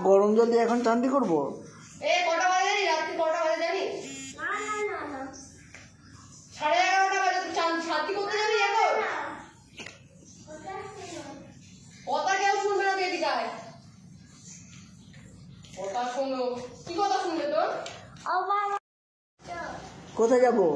গরম জল দিয়ে এখন চান্দি করবো? কটা বাজে জানি? রাত্রি কটা বাজে জানি? 11:30 বাজে। শান্তি করতে যাবি এখন? কথা কেউ শুনবে না, এদিকে আয়। কথা শোনো। কি কথা শুনবে তোর? কোথায় যাবো?